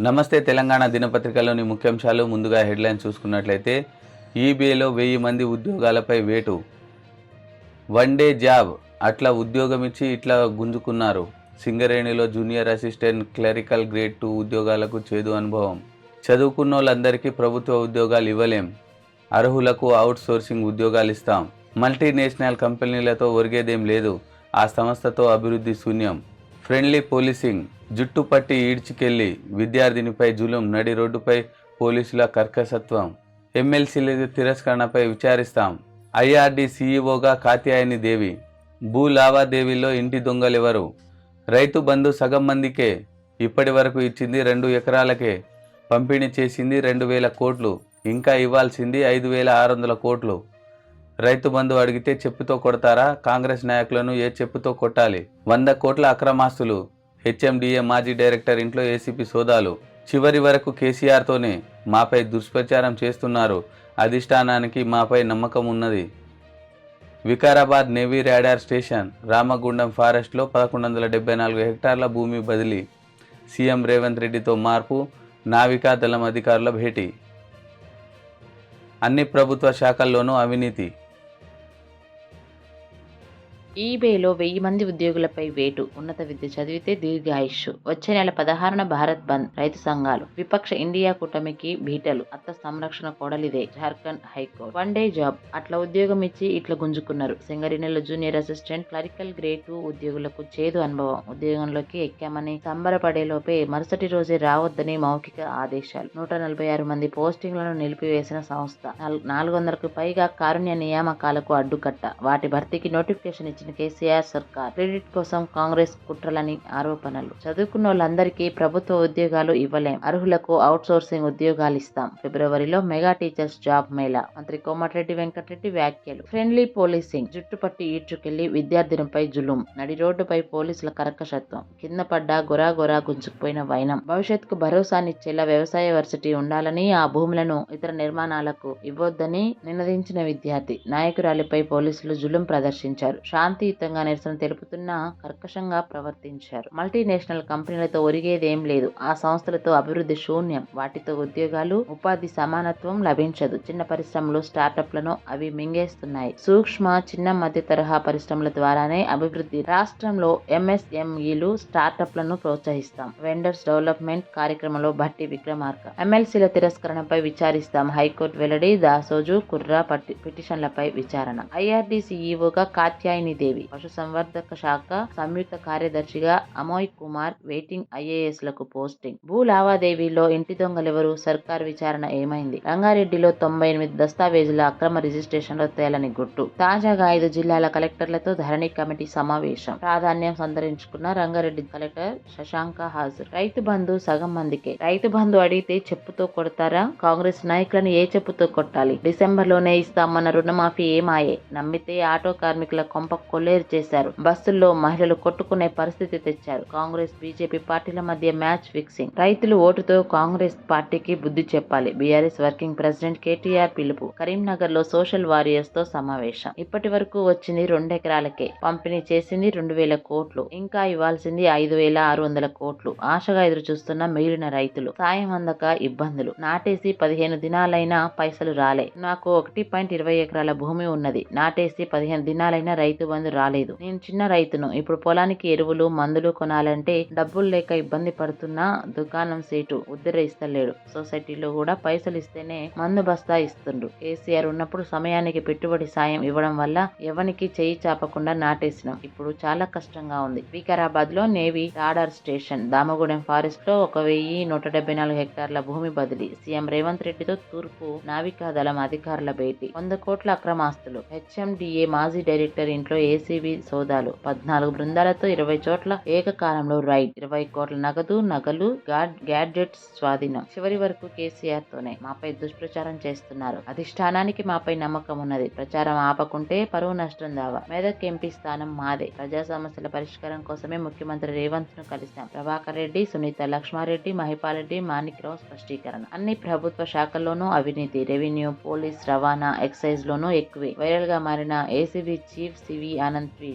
నమస్తే తెలంగాణ దినపత్రికలోని ముఖ్యాంశాలు. ముందుగా హెడ్లైన్ చూసుకున్నట్లయితే ఈబీఏలో 1000 మంది ఉద్యోగాలపై వేటు. వన్ డే జాబ్ అట్లా ఉద్యోగమిచ్చి ఇట్లా గుంజుకున్నారు. సింగరేణిలో జూనియర్ అసిస్టెంట్ క్లరికల్ గ్రేడ్ 2 ఉద్యోగాలకు చేదు అనుభవం. చదువుకున్నోళ్ళందరికీ ప్రభుత్వ ఉద్యోగాలు ఇవ్వలేం, అర్హులకు అవుట్ సోర్సింగ్ ఉద్యోగాలు ఇస్తాం. మల్టీనేషనల్ కంపెనీలతో ఒరిగేదేం లేదు, ఆ సంస్థతో అభివృద్ధి శూన్యం. ఫ్రెండ్లీ పోలీసింగ్, జుట్టు పట్టి ఈడ్చికెళ్లి విద్యార్థినిపై జులుం, నడి రోడ్డుపై పోలీసుల కర్కశత్వం. ఎమ్మెల్సీల తిరస్కరణపై విచారిస్తాం. ఐఆర్డీ సీఈఓగా కాత్యాయని దేవి. భూ లావాదేవీల్లో ఇంటి దొంగలెవరు? రైతు బంధు సగం మందికే, ఇప్పటి వరకు ఇచ్చింది 2 ఎకరాలకే, పంపిణీ చేసింది 2000 కోట్లు, ఇంకా ఇవ్వాల్సింది 5600 కోట్లు. రైతు బంధు అడిగితే చెప్పుతో కొడతారా? కాంగ్రెస్ నాయకులను ఏ చెప్పుతో కొట్టాలి? 100 కోట్ల అక్రమాస్తులు. హెచ్ఎండిఏ మాజీ డైరెక్టర్ ఇంట్లో ఏసీపీ సోదాలు. చివరి వరకు కేసీఆర్తోనే, మాపై దుష్ప్రచారం చేస్తున్నారు, అధిష్టానానికి మాపై నమ్మకం ఉన్నది. Vikarabad navy radar station, Ramagundam ఫారెస్ట్లో 1174 హెక్టార్ల భూమి బదిలీ. సీఎం రేవంత్ రెడ్డితో మార్పు, నావికా దళం అధికారుల భేటీ. అన్ని ప్రభుత్వ శాఖల్లోనూ అవినీతి. ఈబేలో 1000 మంది ఉద్యోగులపై వేటు. ఉన్నత విద్య చదివితే దీర్ఘాయుష్షు. వచ్చే నెల 16న భారత్ బంద్. రైతు సంఘాలు. విపక్ష ఇండియా కూటమికి బీటలు. అత్త సంరక్షణ కోడలిదే. Jharkhand high court. One day job అట్లా ఉద్యోగం ఇచ్చి ఇట్లా గుంజుకున్నారు. సింగరేణిలో జూనియర్ అసిస్టెంట్ క్లరికల్ గ్రేడ్ 2 ఉద్యోగులకు చేదు అనుభవం. ఉద్యోగంలోకి ఎక్కామని సంబరపడేలోపే మరుసటి రోజే రావద్దని మౌఖిక ఆదేశాలు. 146 మంది పోస్టింగ్లను నిలిపివేసిన సంస్థ. 400కు పైగా కారుణ్య నియామకాలకు అడ్డుకట్ట. వాటి భర్తీకి నోటిఫికేషన్ ఇచ్చిన కేసీఆర్ సర్కార్. క్రెడిట్ కోసం కాంగ్రెస్ కుట్రలని ఆరోపణలు. చదువుకున్నోళ్ళందరికీ ప్రభుత్వ ఉద్యోగాలు ఇవ్వలేం, అర్హులకు అవుట్ సోర్సింగ్ ఉద్యోగాలు ఇస్తాం. ఫిబ్రవరిలో మెగా టీచర్స్ జాబ్ మేళా. మంత్రి కోమటిరెడ్డి వెంకటరెడ్డి వ్యాఖ్యలు. ఫ్రెండ్లీ పోలీసింగ్, జుట్టు పట్టి ఈడ్చుకెళ్లి విద్యార్థినిపై జులుం, నడి రోడ్డుపై పోలీసుల కర్కశత్వం. కింద పడ్డా గొరా గుంజుకుపోయిన వైనం. భవిష్యత్తుకు భరోసానిచ్చేలా వ్యవసాయ వర్సిటీ ఉండాలని, ఆ భూములను ఇతర నిర్మాణాలకు ఇవ్వొద్దని నినదించిన విద్యార్థి. నాయకురాలిపై పోలీసులు జులుం ప్రదర్శించారు. శాంతియుతంగా నిరసన తెలుపుతున్నా కర్కశంగా ప్రవర్తించారు. మల్టీనేషనల్ కంపెనీలతో ఒరిగేదేం లేదు, ఆ సంస్థలతో అభివృద్ధి శూన్యం, వాటితో ఉద్యోగాలు, ఉపాధి సమానత్వం లభించదు. చిన్న పరిశ్రమలు, స్టార్టప్లను అవి మింగేస్తున్నాయి. సూక్ష్మ, చిన్న మధ్య తరహా పరిశ్రమల ద్వారానే అభివృద్ధి. రాష్ట్రంలో ఎంఎస్ఎంఈలు, స్టార్టప్లను ప్రోత్సహిస్తాం. వెండర్స్ డెవలప్మెంట్ కార్యక్రమంలో భట్టి విక్రమార్క. ఎమ్మెల్సీల తిరస్కరణపై విచారిస్తాం. హైకోర్టు వెల్లడి. దాసోజు, కుర్రా పిటిషన్లపై విచారణ. ఐఆర్డీ సీఈఓగా కాత్యాయని దేవి. పశుసంవర్ధక శాఖ సంయుక్త కార్యదర్శిగా అమోయ్ కుమార్. వెయిటింగ్ ఐఏఎస్లకు పోస్టింగ్. భూ లావాదేవీల్లో ఇంటి దొంగలెవరు? సర్కార్ విచారణ ఏమైంది? రంగారెడ్డిలో 98 దస్తావేజుల అక్రమ రిజిస్ట్రేషన్లో తేలని గుట్టు. తాజాగా 5 జిల్లాల కలెక్టర్లతో ధరణి కమిటీ సమావేశం. ప్రాధాన్యం సంతరించుకున్న రంగారెడ్డి కలెక్టర్ శశాంక హాజరు. రైతు బంధు సగం మందికే. రైతు బంధు అడిగితే చెప్పుతో కొడతారా? కాంగ్రెస్ నాయకులను ఏ చెప్పుతో కొట్టాలి? డిసెంబర్లోనే ఇస్తామన్న రుణమాఫీ ఏమాయే? నమ్మితే ఆటో కార్మికుల కొంప కొల్లేరు చేశారు. బస్సుల్లో మహిళలు కొట్టుకునే పరిస్థితి తెచ్చారు. కాంగ్రెస్ బీజేపీ పార్టీల మధ్య మ్యాచ్ ఫిక్సింగ్. రైతులు ఓటుతో కాంగ్రెస్ పార్టీకి బుద్ధి చెప్పాలి. బీఆర్ఎస్ వర్కింగ్ ప్రెసిడెంట్ కేటీఆర్ పిలుపు. కరీంనగర్ లో సోషల్ వారియర్స్ తో సమావేశం. ఇప్పటి వరకు వచ్చింది 2 ఎకరాలకే, పంపిణీ చేసింది 2000 కోట్లు, ఇంకా ఇవ్వాల్సింది 5600 కోట్లు. ఆశగా ఎదురు చూస్తున్న మిగిలిన రైతులు. సాయం అందక ఇబ్బందులు. నాటేసి 15 దినాలైనా పైసలు రాలే. నాకు 1.20 ఎకరాల భూమి ఉన్నది. నాటేసి 15 దినాలైనా రైతు బంధు రాలేదు. నేను చిన్న రైతును. ఇప్పుడు పొలానికి ఎరువులు, మందులు కొనాలంటే డబ్బులు లేక ఇబ్బంది పడుతున్నా దుకాణం సీటు ఉద్దర ఇస్తలేడు. సొసైటీలో కూడా పైసలు ఇస్తేనే మందు బస్తా ఇస్తుండ్రు. కేసీఆర్ ఉన్నప్పుడు సమయానికి పెట్టుబడి సాయం ఇవ్వడం వల్ల ఎవనికి చెయ్యి చాపకుండా నాటేసినాం. ఇప్పుడు చాలా కష్టంగా ఉంది. వికారాబాద్ లో navy radar station. Damagudem forest లో 1174 హెక్టార్ల భూమి బదిలీ. సీఎం రేవంత్ రెడ్డితో తూర్పు నావికా దళం అధికారుల భేటీ. 100 కోట్ల అక్రమాస్తులు. హెచ్ఎండిఏ మాజీ డైరెక్టర్ ఇంట్లో ఏసీబీ సోదాలు. 14 బృందాలతో 20 చోట్ల ఏకకాలంలో రైడ్. 20 కోట్ల నగదు, నగలు, గ్యాడ్జెట్స్ స్వాధీనం. చివరి వరకు కేసీఆర్ తోనే, మాపై దుష్ప్రచారం చేస్తున్నారు, అధిష్టానానికి మాపై నమ్మకం ఉన్నది. ప్రచారం ఆపకుంటే పరువు నష్టం దావా. మెదక్ ఎంపీ స్థానం మాదే. ప్రజా సమస్యల పరిష్కారం కోసమే ముఖ్యమంత్రి రేవంత్ ను కలిశాం. ప్రభాకర్ రెడ్డి, సునీత లక్ష్మారెడ్డి, మహిపాలరెడ్డి, మాణిక్రావు స్పష్టీకరణ. అన్ని ప్రభుత్వ శాఖల్లోనూ అవినీతి. రెవెన్యూ, పోలీస్, రవాణా, ఎక్సైజ్ లోనూ ఎక్కువే. వైరల్ గా మారిన ACB chief CV Anand tweet.